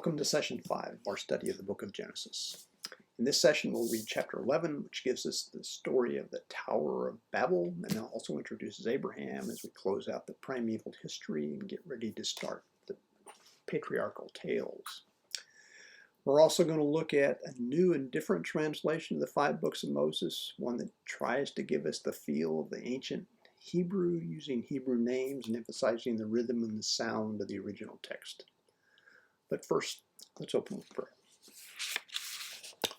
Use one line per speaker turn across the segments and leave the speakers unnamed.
Welcome to Session 5 of our study of the book of Genesis. In this session, we'll read chapter 11, which gives us the story of the Tower of Babel, and it also introduces Abraham as we close out the primeval history and get ready to start the patriarchal tales. We're also going to look at a new and different translation of the 5 books of Moses, one that tries to give us the feel of the ancient Hebrew, using Hebrew names and emphasizing the rhythm and the sound of the original text. But first, let's open with prayer.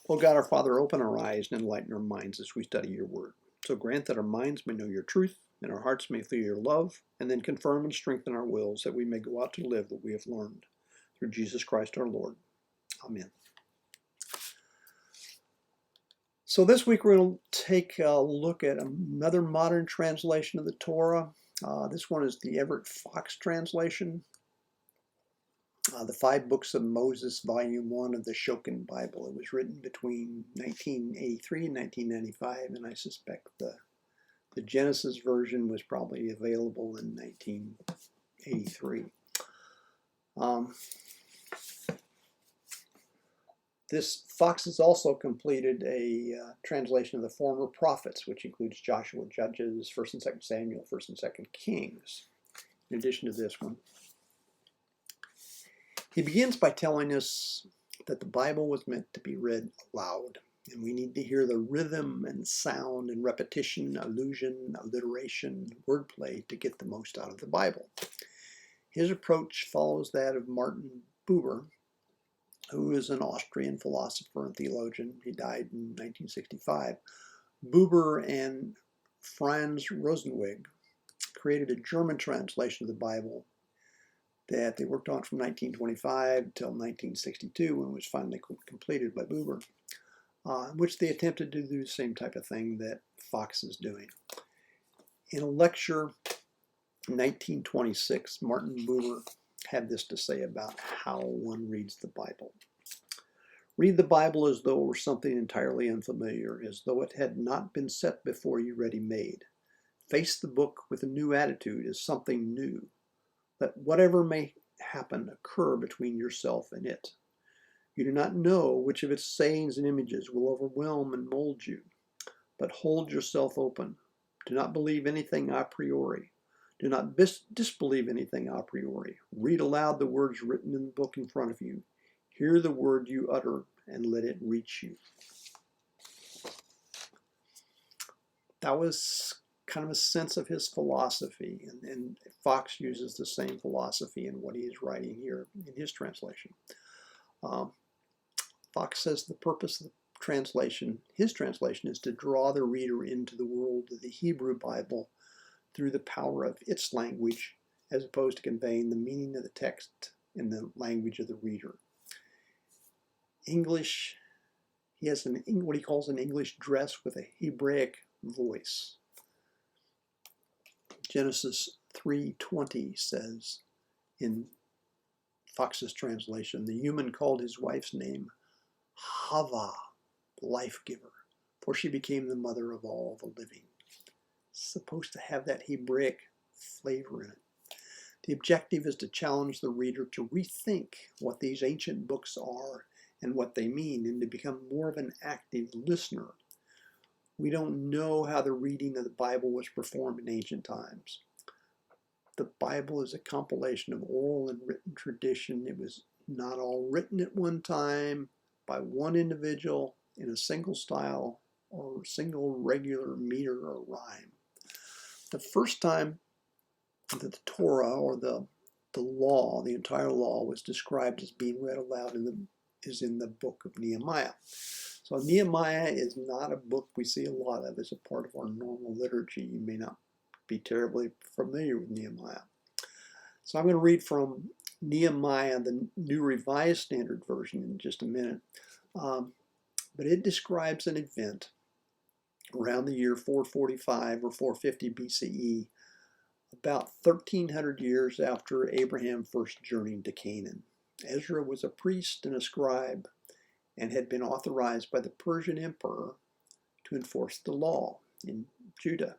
Oh God, our Father, open our eyes and enlighten our minds as we study your word. So grant that our minds may know your truth and our hearts may feel your love, and then confirm and strengthen our wills that we may go out to live what we have learned. Through Jesus Christ our Lord. Amen. So this week we're going to take a look at another modern translation of the Torah. This one is the Everett Fox translation. The 5 books of Moses, volume 1 of the Schocken Bible. It was written between 1983 and 1995, and I suspect the Genesis version was probably available in 1983. This Fox has also completed a translation of the former prophets, which includes Joshua, Judges, 1st and 2nd Samuel, 1st and 2nd Kings, in addition to this one. He begins by telling us that the Bible was meant to be read aloud, and we need to hear the rhythm and sound and repetition, allusion, alliteration, wordplay to get the most out of the Bible. His approach follows that of Martin Buber, who is an Austrian philosopher and theologian. He died in 1965. Buber and Franz Rosenzweig created a German translation of the Bible that they worked on from 1925 until 1962, when it was finally completed by Buber, in which they attempted to do the same type of thing that Fox is doing. In a lecture in 1926, Martin Buber had this to say about how one reads the Bible. Read the Bible as though it were something entirely unfamiliar, as though it had not been set before you ready-made. Face the book with a new attitude as something new. Let whatever may happen occur between yourself and it. You do not know which of its sayings and images will overwhelm and mold you, but hold yourself open. Do not believe anything a priori. Do not disbelieve anything a priori. Read aloud the words written in the book in front of you. Hear the word you utter and let it reach you. That was kind of a sense of his philosophy, and Fox uses the same philosophy in what he is writing here in his translation. Fox says the purpose of the translation, his translation, is to draw the reader into the world of the Hebrew Bible through the power of its language, as opposed to conveying the meaning of the text in the language of the reader. English, he has what he calls an English dress with a Hebraic voice. Genesis 3:20 says in Fox's translation, the human called his wife's name Hava, life giver, for she became the mother of all the living. It's supposed to have that Hebraic flavor in it. The objective is to challenge the reader to rethink what these ancient books are and what they mean, and to become more of an active listener. We don't know how the reading of the Bible was performed in ancient times. The Bible is a compilation of oral and written tradition. It was not all written at one time by one individual in a single style or single regular meter or rhyme. The first time that the Torah, or the law, the entire law, was described as being read aloud is in the book of Nehemiah. So Nehemiah is not a book we see a lot of as a part of our normal liturgy. You may not be terribly familiar with Nehemiah. So I'm going to read from Nehemiah, the New Revised Standard Version, in just a minute. But it describes an event around the year 445 or 450 BCE, about 1,300 years after Abraham first journeyed to Canaan. Ezra was a priest and a scribe, and had been authorized by the Persian emperor to enforce the law in Judah.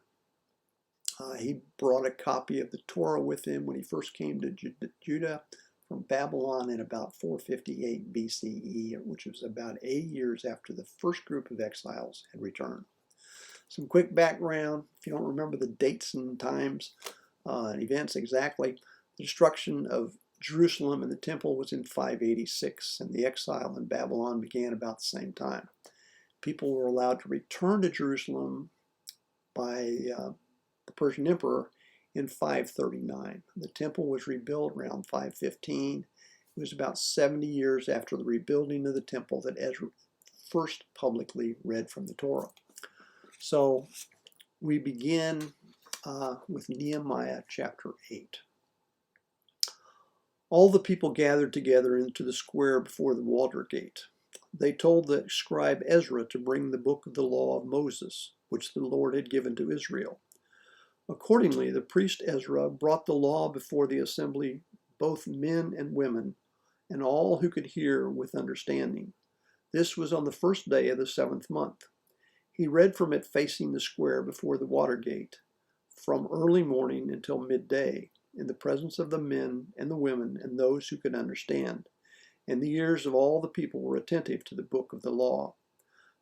He brought a copy of the Torah with him when he first came to Judah from Babylon in about 458 BCE, which was about 80 years after the first group of exiles had returned. Some quick background, if you don't remember the dates and times and events exactly, the destruction of Jerusalem and the temple was in 586, and the exile in Babylon began about the same time. People were allowed to return to Jerusalem by the Persian emperor in 539. The temple was rebuilt around 515. It was about 70 years after the rebuilding of the temple that Ezra first publicly read from the Torah. So we begin with Nehemiah chapter 8. All the people gathered together into the square before the water gate. They told the scribe Ezra to bring the book of the law of Moses, which the Lord had given to Israel. Accordingly, the priest Ezra brought the law before the assembly, both men and women, and all who could hear with understanding. This was on the first day of the 7th month. He read from it facing the square before the water gate, from early morning until midday, in the presence of the men and the women and those who could understand. And the ears of all the people were attentive to the book of the law.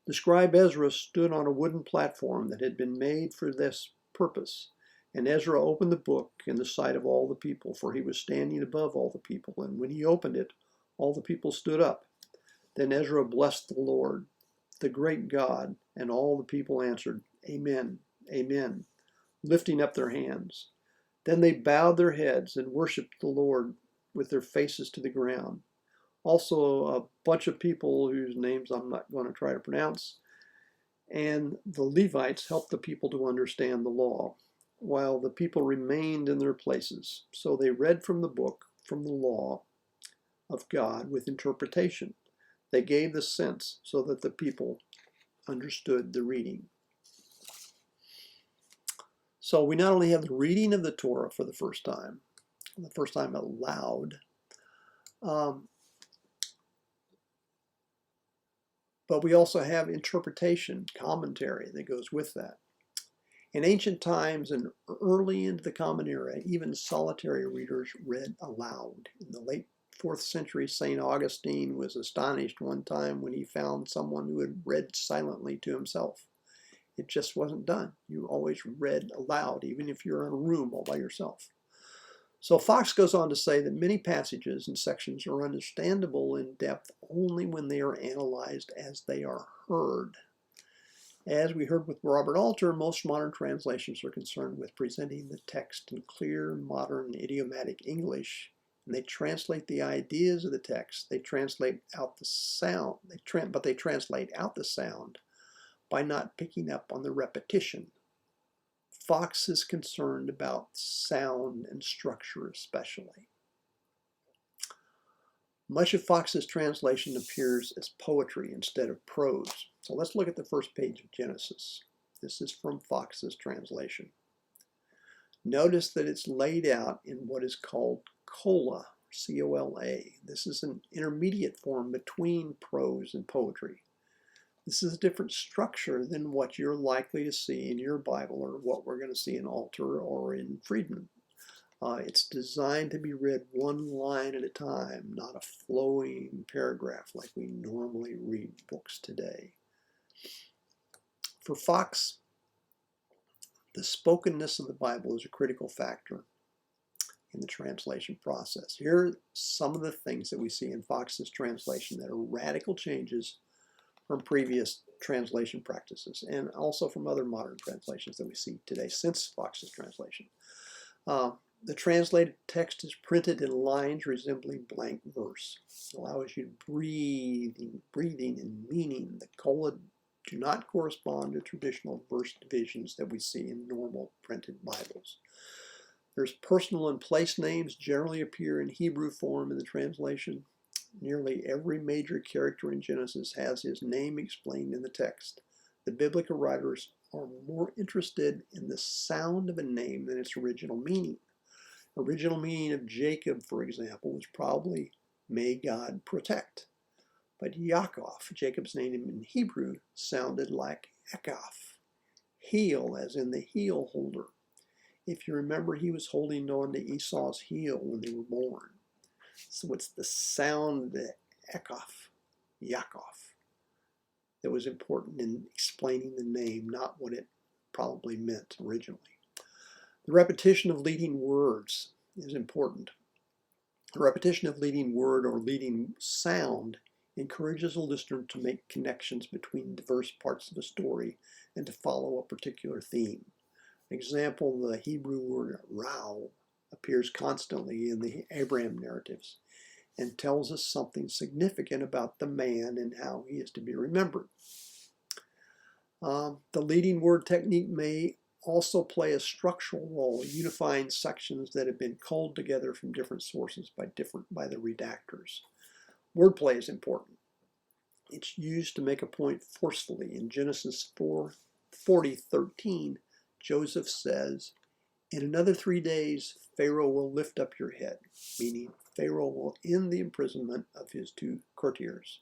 The scribe Ezra stood on a wooden platform that had been made for this purpose. And Ezra opened the book in the sight of all the people, for he was standing above all the people. And when he opened it, all the people stood up. Then Ezra blessed the Lord, the great God, and all the people answered, Amen, Amen, lifting up their hands. Then they bowed their heads and worshiped the Lord with their faces to the ground. Also a bunch of people whose names I'm not going to try to pronounce, and the Levites helped the people to understand the law, while the people remained in their places. So they read from the book, from the law of God with interpretation. They gave the sense so that the people understood the reading. So we not only have the reading of the Torah for the first time aloud, but we also have interpretation, commentary that goes with that. In ancient times and early into the Common Era, even solitary readers read aloud. In the late 4th century, St. Augustine was astonished one time when he found someone who had read silently to himself. It just wasn't done. You always read aloud, even if you're in a room all by yourself. So Fox goes on to say that many passages and sections are understandable in depth only when they are analyzed as they are heard. As we heard with Robert Alter, most modern translations are concerned with presenting the text in clear, modern, idiomatic English, and they translate the ideas of the text. They translate out the sound, but they translate out the sound by not picking up on the repetition. Fox is concerned about sound and structure especially. Much of Fox's translation appears as poetry instead of prose. So let's look at the first page of Genesis. This is from Fox's translation. Notice that it's laid out in what is called cola, C-O-L-A. This is an intermediate form between prose and poetry. This is a different structure than what you're likely to see in your Bible or what we're going to see in Alter or in Friedman. It's designed to be read one line at a time, not a flowing paragraph like we normally read books today. For Fox, the spokenness of the Bible is a critical factor in the translation process. Here are some of the things that we see in Fox's translation that are radical changes from previous translation practices and also from other modern translations that we see today since Fox's translation. The translated text is printed in lines resembling blank verse. It allows you breathing and meaning. The cola do not correspond to traditional verse divisions that we see in normal printed Bibles. There's personal and place names generally appear in Hebrew form in the translation. Nearly every major character in Genesis has his name explained in the text. The biblical writers are more interested in the sound of a name than its original meaning. Original meaning of Jacob, for example, was probably, may God protect. But Yaakov, Jacob's name in Hebrew, sounded like Ekaf. Heel, as in the heel holder. If you remember, he was holding on to Esau's heel when they were born. So it's the sound, the ekoph, Yaakov, that was important in explaining the name, not what it probably meant originally. The repetition of leading words is important. The repetition of leading word or leading sound encourages a listener to make connections between diverse parts of a story and to follow a particular theme. An example, the Hebrew word rao appears constantly in the Abram narratives and tells us something significant about the man and how he is to be remembered. The leading word technique may also play a structural role, unifying sections that have been culled together from different sources by the redactors. Wordplay is important. It's used to make a point forcefully. In Genesis 40:13, Joseph says, "In another 3 days, Pharaoh will lift up your head," meaning Pharaoh will end the imprisonment of his 2 courtiers.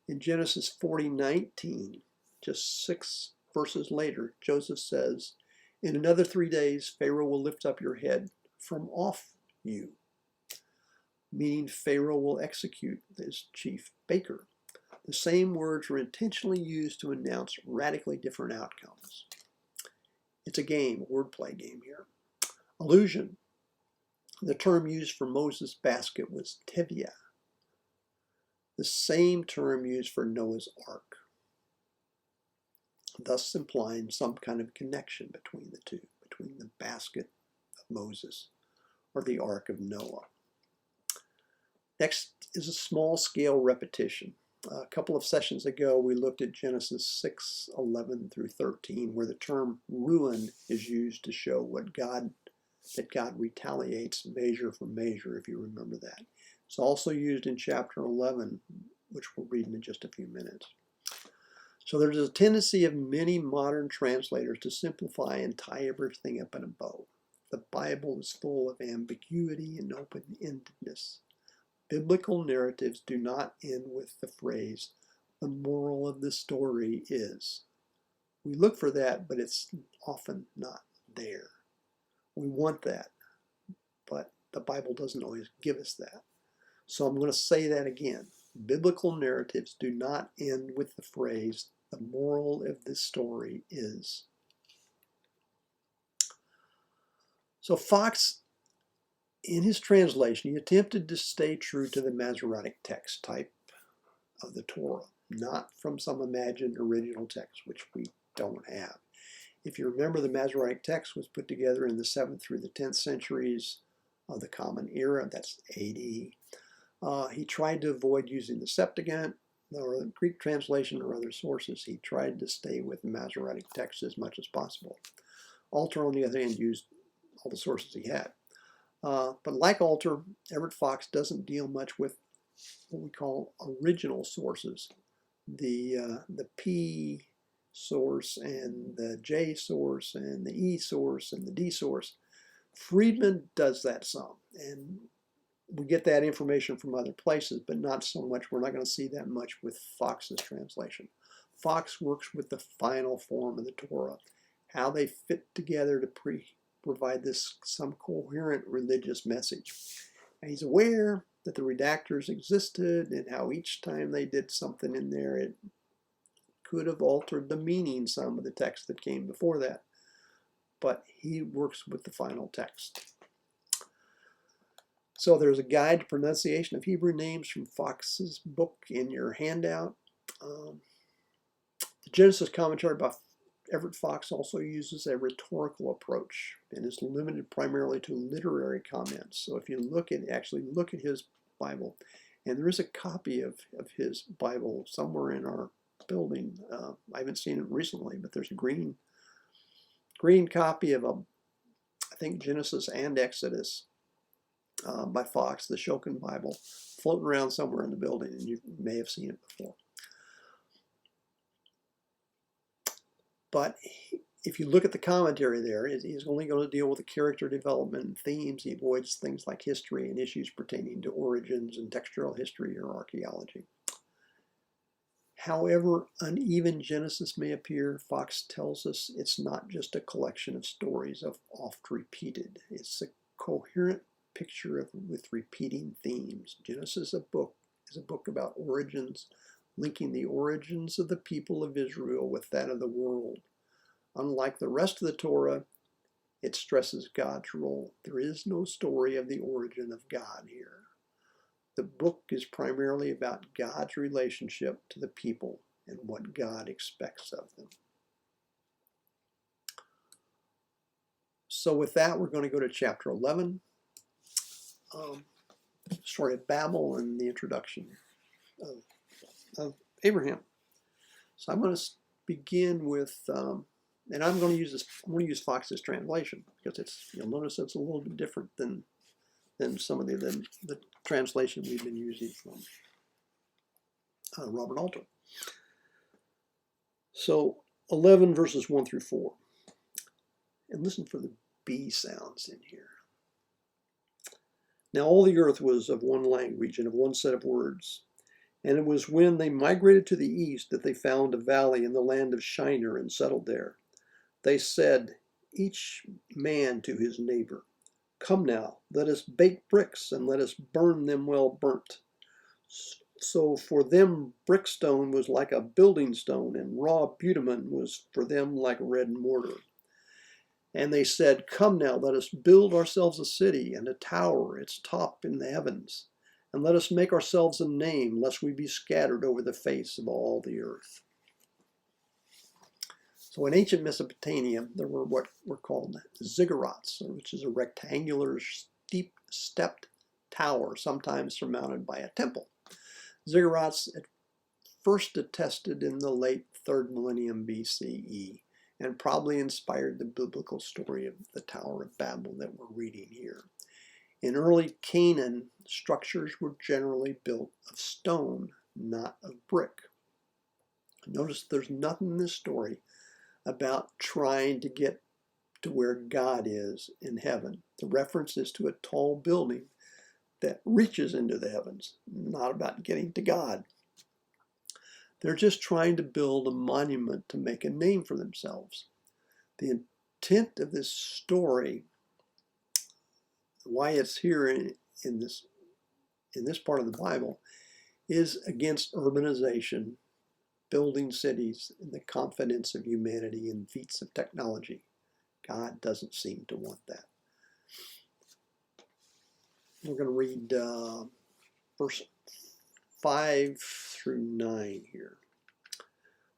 In Genesis 40:19, just 6 verses later, Joseph says, "In another 3 days, Pharaoh will lift up your head from off you," meaning Pharaoh will execute his chief baker. The same words are intentionally used to announce radically different outcomes. It's a game, a wordplay game here. Allusion. The term used for Moses' basket was tevia, the same term used for Noah's ark, thus implying some kind of connection between the two, between the basket of Moses or the ark of Noah. Next is a small-scale repetition. A couple of sessions ago, we looked at Genesis 6:11 through 13, where the term ruin is used to show that God retaliates measure for measure, if you remember that. It's also used in chapter 11, which we'll read in just a few minutes. So there's a tendency of many modern translators to simplify and tie everything up in a bow. The Bible is full of ambiguity and open-endedness. Biblical narratives do not end with the phrase, "the moral of the story is." We look for that, but it's often not there. We want that, but the Bible doesn't always give us that. So I'm going to say that again. Biblical narratives do not end with the phrase, "the moral of this story is." So Fox, in his translation, he attempted to stay true to the Masoretic text type of the Torah, not from some imagined original text, which we don't have. If you remember, the Masoretic text was put together in the 7th through the 10th centuries of the Common Era, that's AD. He tried to avoid using the Septuagint or the Greek translation or other sources. He tried to stay with the Masoretic text as much as possible. Alter, on the other hand, used all the sources he had. But like Alter, Everett Fox doesn't deal much with what we call original sources. The P source and the J source and the E source and the D source. Friedman does that some, and we get that information from other places, but not so much. We're not going to see that much with Fox's translation. Fox works with the final form of the Torah, how they fit together to provide some coherent religious message. And he's aware that the redactors existed and how each time they did something in there, it could have altered the meaning some of the text that came before that. But he works with the final text. So there's a guide to pronunciation of Hebrew names from Fox's book in your handout. The Genesis commentary by Everett Fox also uses a rhetorical approach and is limited primarily to literary comments. So if you actually look at his Bible, and there is a copy of his Bible somewhere in our building. I haven't seen it recently, but there's a green copy of I think Genesis and Exodus by Fox, the Schocken Bible, floating around somewhere in the building, and you may have seen it before. But if you look at the commentary there, he's only going to deal with the character development and themes. He avoids things like history and issues pertaining to origins and textual history or archaeology. However uneven Genesis may appear, Fox tells us it's not just a collection of stories of oft repeated. It's a coherent picture with repeating themes. Genesis is a book about origins, linking the origins of the people of Israel with that of the world. Unlike the rest of the Torah, it stresses God's role. There is no story of the origin of God here. The book is primarily about God's relationship to the people and what God expects of them. So with that, we're going to go to chapter 11, story of Babel and the introduction of Abraham. So I'm going to begin with, and I'm going to use Fox's translation because you'll notice it's a little bit different than some of the translation we've been using from Robert Alter. So 11 verses 1 through 4. And listen for the B sounds in here. Now all the earth was of one language and of one set of words. And it was when they migrated to the east that they found a valley in the land of Shinar and settled there. They said, each man to his neighbor, "Come now, let us bake bricks, and let us burn them well burnt." So for them brickstone was like a building stone, and raw bitumen was for them like red mortar. And they said, "Come now, let us build ourselves a city, and a tower, its top in the heavens. And let us make ourselves a name, lest we be scattered over the face of all the earth." So in ancient Mesopotamia, there were what were called ziggurats, which is a rectangular, steep, stepped tower, sometimes surmounted by a temple. Ziggurats at first attested in the late 3rd millennium BCE, and probably inspired the biblical story of the Tower of Babel that we're reading here. In early Canaan, structures were generally built of stone, not of brick. Notice there's nothing in this story about trying to get to where God is in heaven. The reference is to a tall building that reaches into the heavens, not about getting to God. They're just trying to build a monument to make a name for themselves. The intent of this story, why it's here in this part of the Bible, is against urbanization, building cities, and the confidence of humanity in feats of technology. God doesn't seem to want that. We're going to read verse 5 through 9 here.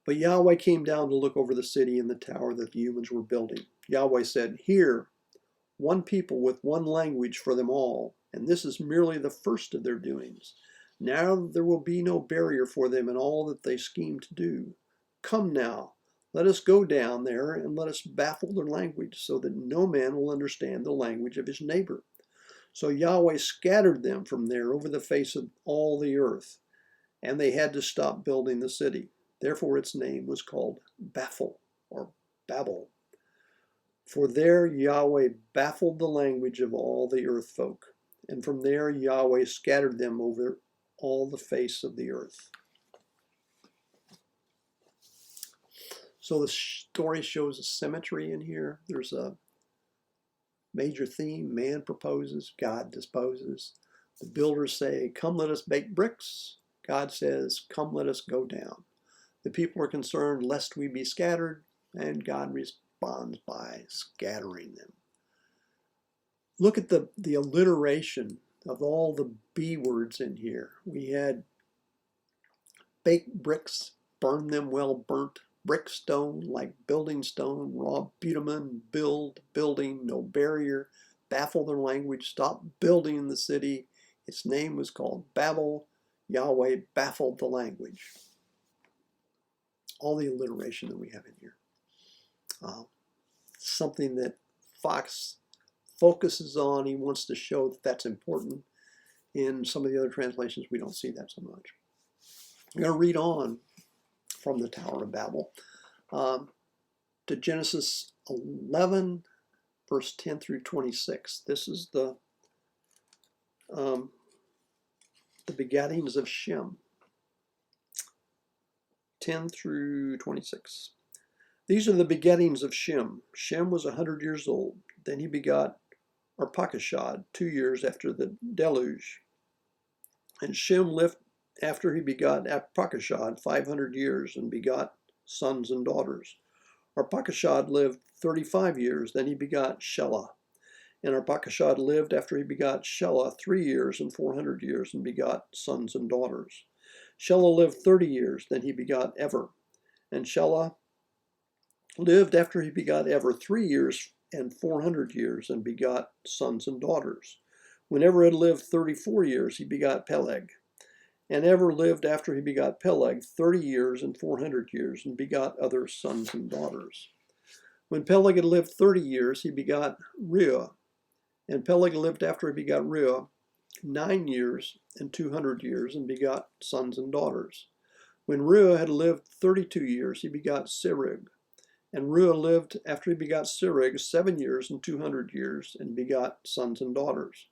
But Yahweh came down to look over the city and the tower that the humans were building. Yahweh said, "Here, one people with one language for them all, and this is merely the first of their doings. Now there will be no barrier for them in all that they scheme to do. Come now, let us go down there and let us baffle their language, so that no man will understand the language of his neighbor." So Yahweh scattered them from there over the face of all the earth, and they had to stop building the city. Therefore its name was called Baphel, or Babel. For there Yahweh baffled the language of all the earth folk, and from there Yahweh scattered them over all the face of the earth. So the story shows a symmetry in here. There's a major theme. Man proposes, God disposes. The builders say, "Come, let us bake bricks." God says, "Come, let us go down." The people are concerned lest we be scattered, and God responds by scattering them. Look at the alliteration of all the B words in here. We had bake bricks, burn them well burnt, brickstone like building stone, raw bitumen, build, building, no barrier, baffle their language, stop building the city. Its name was called Babel. Yahweh baffled the language. All the alliteration that we have in here. Something that Fox focuses on. He wants to show that that's important. In some of the other translations, we don't see that so much. I'm going to read on from the Tower of Babel to Genesis 11, verse 10 through 26. This is the begettings of Shem. 10 through 26. These are the begettings of Shem. Shem was 100 years old. Then he begot Arpachshad, 2 years after the deluge. And Shem lived after he begot Arpachshad 500 years and begot sons and daughters. Arpachshad lived 35 years, then he begot Shelah. And Arpachshad lived after he begot Shelah 3 years and 400 years and begot sons and daughters. Shelah lived 30 years, then he begot Ever. And Shelah lived after he begot Ever 3 years and 400 years and begot sons and daughters. When Ever had lived 34 years, he begot Peleg. And Ever lived after he begot Peleg 30 years and 400 years and begot other sons and daughters. When Peleg had lived 30 years, he begot Reuah. And Peleg lived after he begot Reuah 9 years and 200 years and begot sons and daughters. When Reuah had lived 32 years, he begot Serug. And Reuah lived after he begot Serug 7 years and 200 years and begot sons and daughters.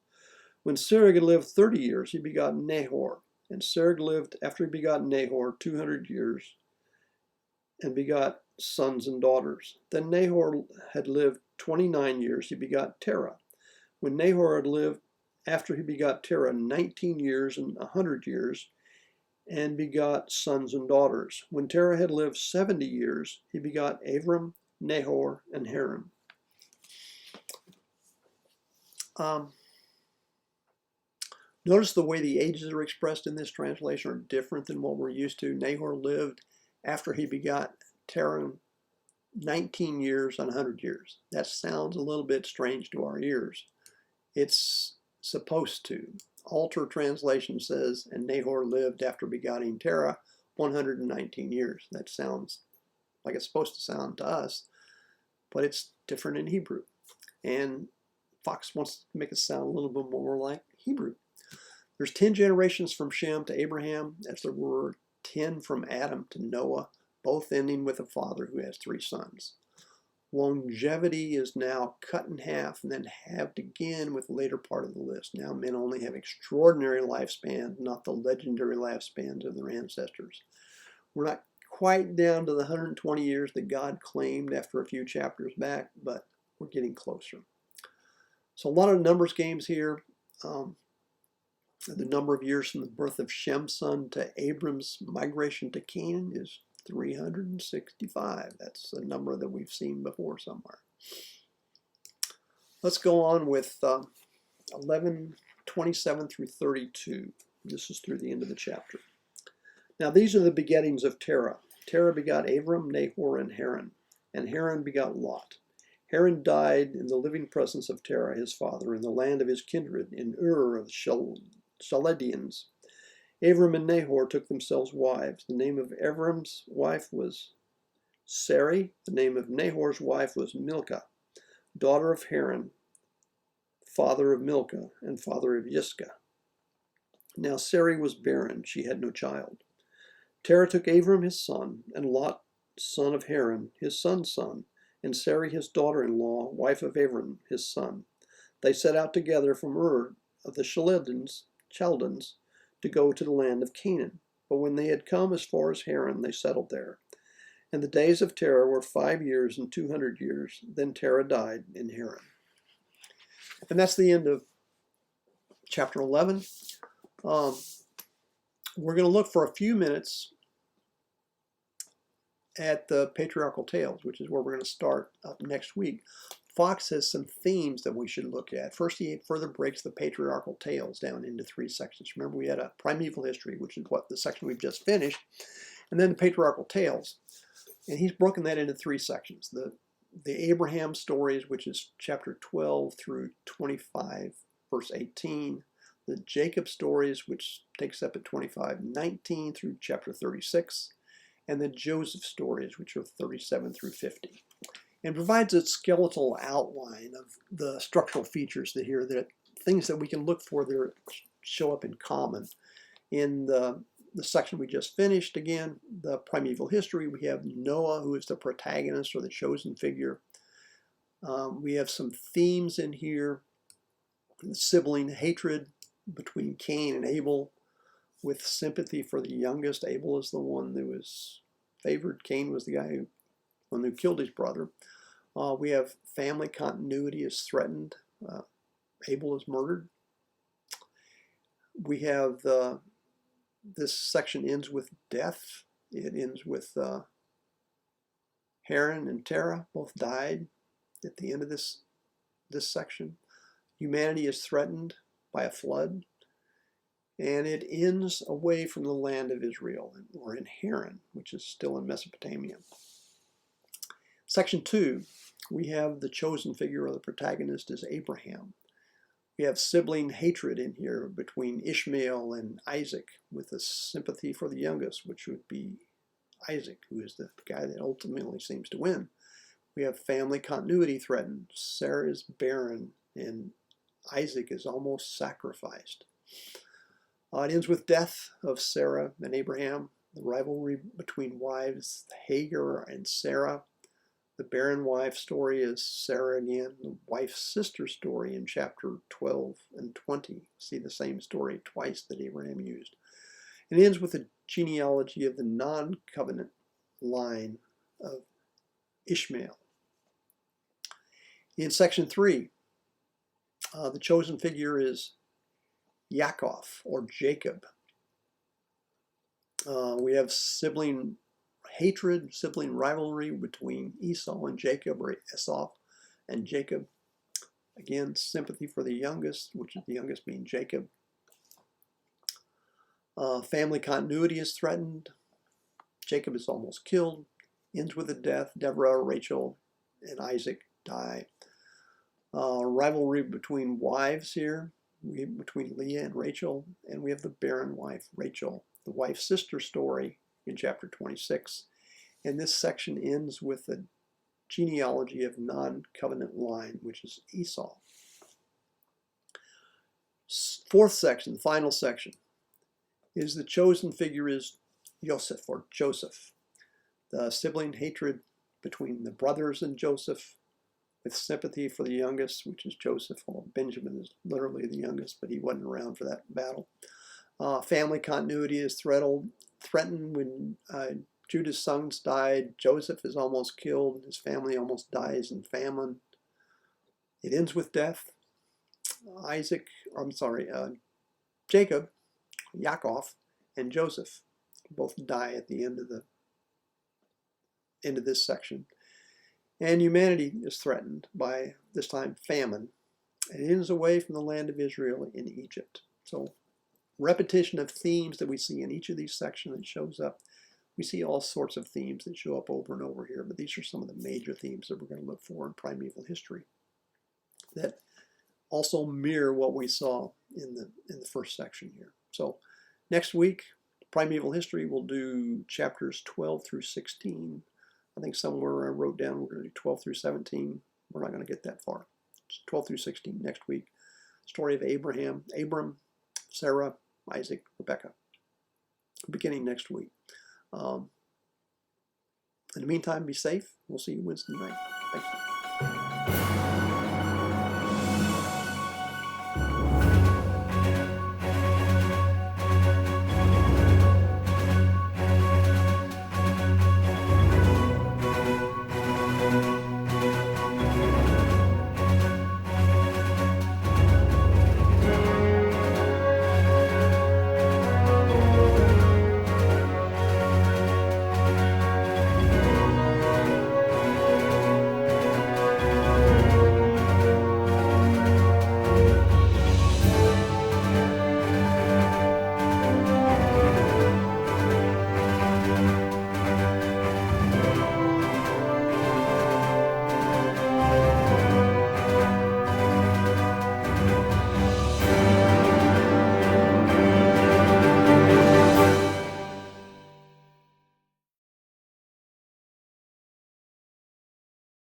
When Serug had lived 30 years, he begot Nahor. And Serug lived after he begot Nahor 200 years and begot sons and daughters. Then Nahor had lived 29 years, he begot Terah. When Nahor had lived after he begot Terah 19 years and 100 years and begot sons and daughters. When Terah had lived 70 years, he begot Avram, Nahor, and Haran. Notice the way the ages are expressed in this translation are different than what we're used to. Nahor lived after he begot Terah 19 years and 100 years. That sounds a little bit strange to our ears. It's supposed to. Alter translation says, and Nahor lived after begetting Terah 119 years. That sounds like it's supposed to sound to us, but it's different in Hebrew. And Fox wants to make it sound a little bit more like Hebrew. There's 10 generations from Shem to Abraham, as there were 10 from Adam to Noah, both ending with a father who has 3 sons. Longevity is now cut in half and then halved again with the later part of the list. Now men only have extraordinary lifespans, not the legendary lifespans of their ancestors. We're not quite down to the 120 years that God claimed after a few chapters back, but we're getting closer. So a lot of numbers games here. The number of years from the birth of Shem's son to Abram's migration to Canaan is 365. That's a number that we've seen before somewhere. Let's go on with 11:27 through 32. This is through the end of the chapter. Now these are the begettings of Terah. Terah begot Avram, Nahor, and Haran. And Haran begot Lot. Haran died in the living presence of Terah, his father, in the land of his kindred, in Ur of Chaldeans. Avram and Nahor took themselves wives. The name of Avram's wife was Sarai. The name of Nahor's wife was Milcah, daughter of Haran, father of Milcah, and father of Yiscah. Now Sarai was barren. She had no child. Terah took Avram his son, and Lot, son of Haran, his son's son, and Sarai his daughter-in-law, wife of Avram his son. They set out together from Ur of the Chaldeans, to go to the land of Canaan. But when they had come as far as Haran, they settled there. And the days of Terah were 5 years and 200 years. Then Terah died in Haran. And that's the end of chapter 11. We're going to look for a few minutes at the patriarchal tales, which is where we're going to start up next week. Fox has some themes that we should look at. First, he further breaks the patriarchal tales down into 3 sections. Remember, we had a primeval history, which is what the section we've just finished, and then the patriarchal tales. And he's broken that into 3 sections. The Abraham stories, which is chapter 12 through 25, verse 18. The Jacob stories, which takes up at 25:19 through chapter 36. And the Joseph stories, which are 37 through 50. And provides a skeletal outline of the structural features that things that we can look for that show up in common. In the section we just finished, again, the primeval history, we have Noah, who is the protagonist or the chosen figure. We have some themes in here, the sibling hatred between Cain and Abel, with sympathy for the youngest. Abel is the one that was favored. Cain was the guy who killed his brother. We have family continuity is threatened. Abel is murdered. We have this section ends with death. It ends with Haran and Terah both died at the end of this section. Humanity is threatened by a flood, and it ends away from the land of Israel, or in Haran, which is still in Mesopotamia. Section 2, we have the chosen figure of the protagonist is Abraham. We have sibling hatred in here between Ishmael and Isaac, with a sympathy for the youngest, which would be Isaac, who is the guy that ultimately seems to win. We have family continuity threatened. Sarah is barren, and Isaac is almost sacrificed. It ends with death of Sarah and Abraham, the rivalry between wives, Hagar and Sarah. The barren wife story is Sarah again. The wife's sister story in chapter 12 and 20. See the same story twice that Abraham used. It ends with the genealogy of the non-covenant line of Ishmael. In section 3, the chosen figure is Yaakov, or Jacob. We have sibling hatred, sibling rivalry between Esau and Jacob, or Esau and Jacob. Again, sympathy for the youngest, which is the youngest being Jacob. Family continuity is threatened. Jacob is almost killed. Ends with a death. Deborah, Rachel, and Isaac die. Rivalry between wives here, between Leah and Rachel, and we have the barren wife, Rachel, the wife's sister story in chapter 26. And this section ends with the genealogy of non-covenant line, which is Esau. Fourth section, the final section, is the chosen figure is Joseph, or Joseph. The sibling hatred between the brothers and Joseph, with sympathy for the youngest, which is Joseph. Well, Benjamin is literally the youngest, but he wasn't around for that battle. Family continuity is threatened when Judah's sons died. Joseph is almost killed. His family almost dies in famine. It ends with death. Jacob, Yaakov, and Joseph both die at the end of this section. And humanity is threatened by, this time, famine. And it ends away from the land of Israel in Egypt. So, repetition of themes that we see in each of these sections that shows up. We see all sorts of themes that show up over and over here, but these are some of the major themes that we're going to look for in primeval history that also mirror what we saw in the first section here. So, next week, primeval history, we'll do chapters 12 through 16. I think somewhere I wrote down we're going to do 12 through 17. We're not going to get that far. It's 12 through 16 next week. Story of Abram, Sarah, Isaac, Rebecca. Beginning next week. In the meantime, be safe. We'll see you Wednesday night. Thanks.